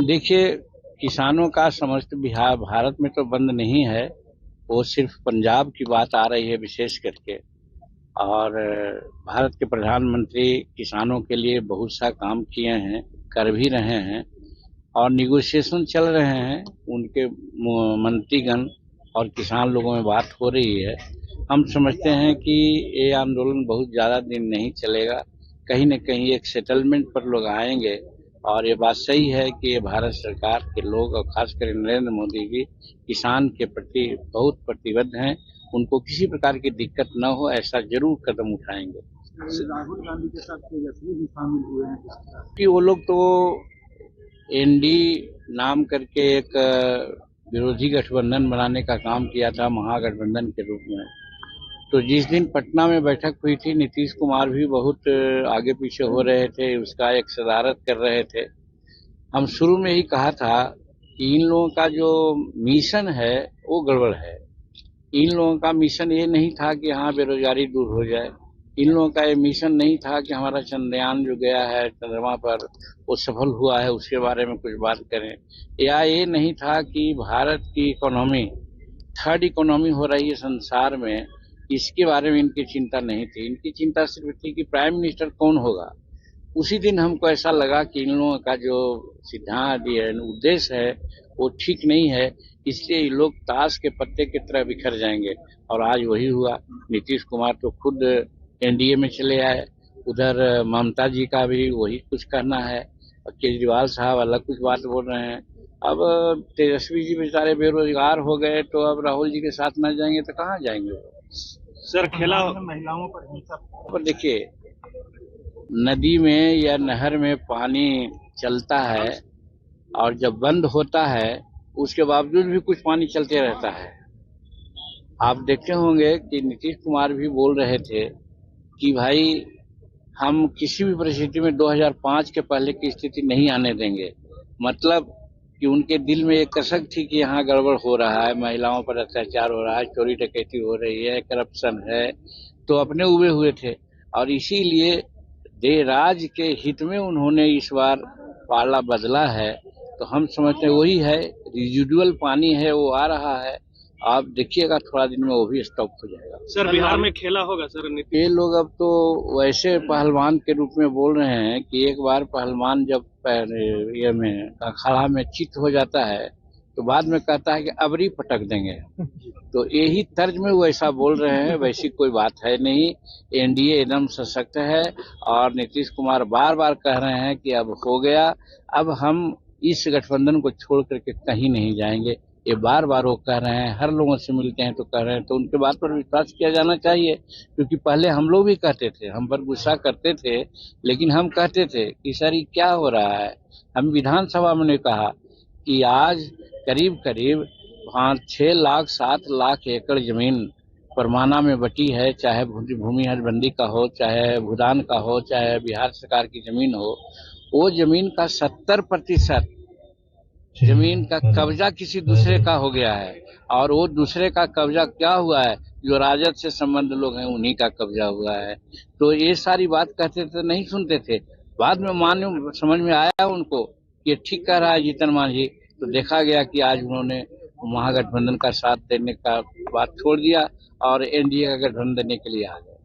देखिए, किसानों का समस्त बिहार भारत में तो बंद नहीं है। वो सिर्फ पंजाब की बात आ रही है विशेष करके। और भारत के प्रधानमंत्री किसानों के लिए बहुत सा काम किए हैं, कर भी रहे हैं और निगोशिएशन चल रहे हैं। उनके मंत्रीगण और किसान लोगों में बात हो रही है। हम समझते हैं कि ये आंदोलन बहुत ज्यादा दिन नहीं चलेगा। कहीं न कहीं एक सेटलमेंट पर लोग आएंगे। और ये बात सही है कि ये भारत सरकार के लोग और खासकर नरेंद्र मोदी जी किसान के प्रति बहुत प्रतिबद्ध हैं। उनको किसी प्रकार की दिक्कत न हो, ऐसा जरूर कदम उठाएंगे। राहुल गांधी के साथ तेजस्वी भी शामिल हुए हैं कि वो लोग तो एनडी नाम करके एक विरोधी गठबंधन बनाने का काम किया था, महागठबंधन के रूप में। तो जिस दिन पटना में बैठक हुई थी, नीतीश कुमार भी बहुत आगे पीछे हो रहे थे, उसका एक सदारत कर रहे थे। हम शुरू में ही कहा था कि इन लोगों का जो मिशन है वो गड़बड़ है। इन लोगों का मिशन ये नहीं था कि हाँ बेरोजगारी दूर हो जाए। इन लोगों का ये मिशन नहीं था कि हमारा चंद्रयान जो गया है चंद्रमा पर वो सफल हुआ है उसके बारे में कुछ बात करें। या ये नहीं था कि भारत की इकोनॉमी थर्ड इकोनॉमी हो रही है संसार में, इसके बारे में इनकी चिंता नहीं थी। इनकी चिंता सिर्फ थी कि प्राइम मिनिस्टर कौन होगा। उसी दिन हमको ऐसा लगा कि इन लोगों का जो सिद्धांत है, उद्देश्य है, वो ठीक नहीं है। इसलिए ये लोग ताश के पत्ते की तरह बिखर जाएंगे। और आज वही हुआ। नीतीश कुमार तो खुद एनडीए में चले आए। उधर ममता जी का भी वही कुछ कहना है और केजरीवाल साहब अलग कुछ बात बोल रहे हैं। अब तेजस्वी जी बेचारे बेरोजगार हो गए, तो अब राहुल जी के साथ न जाएंगे तो कहाँ जाएंगे वो। सर, खेला महिलाओं पर हिंसा पर देखिए, नदी में या नहर में पानी चलता है और जब बंद होता है उसके बावजूद भी कुछ पानी चलते रहता है। आप देखते होंगे कि नीतीश कुमार भी बोल रहे थे कि भाई हम किसी भी परिस्थिति में 2005 के पहले की स्थिति नहीं आने देंगे। मतलब कि उनके दिल में एक कसक थी कि यहाँ गड़बड़ हो रहा है, महिलाओं पर अत्याचार हो रहा है, चोरी डकैती हो रही है, करप्शन है, तो अपने उबे हुए थे। और इसीलिए देश के हित में उन्होंने इस बार पाला बदला है। तो हम समझते हैं वही है, रिजिडुअल पानी है वो आ रहा है। आप देखिएगा थोड़ा दिन में वो भी स्टॉप हो जाएगा। सर, बिहार में खेला होगा सर। ये लोग अब तो वैसे पहलवान के रूप में बोल रहे हैं कि एक बार पहलवान जब ये में अखाड़ा में चित हो जाता है तो बाद में कहता है कि अबरी पटक देंगे। तो यही तर्ज में वो ऐसा बोल रहे हैं, वैसी कोई बात है नहीं। एनडीए एकदम सशक्त है और नीतीश कुमार बार बार कह रहे हैं कि अब हो गया, अब हम इस गठबंधन को छोड़ करके कहीं नहीं जाएंगे। ये बार बार वो कह रहे हैं, हर लोगों से मिलते हैं तो कह रहे हैं। तो उनके बात पर विश्वास किया जाना चाहिए, क्योंकि पहले हम लोग भी कहते थे, हम पर गुस्सा करते थे, लेकिन हम कहते थे कि सर ये क्या हो रहा है। हम विधानसभा में कहा कि आज करीब करीब 5-6 लाख 7 लाख एकड़ जमीन परमाना में बटी है, चाहे भूमि हदबंदी का हो, चाहे भूदान का हो, चाहे बिहार सरकार की जमीन हो। वो जमीन का 70% जमीन का कब्जा किसी दूसरे का हो गया है। और वो दूसरे का कब्जा क्या हुआ है, जो राजद से संबंध लोग हैं उन्हीं का कब्जा हुआ है। तो ये सारी बात कहते थे, नहीं सुनते थे। बाद में समझ में आया उनको कि ये ठीक कह रहा है जीतन मांझी। तो देखा गया कि आज उन्होंने महागठबंधन का साथ देने का बात छोड़ दिया और एनडीए का गठबंधन देने के लिए आ गए।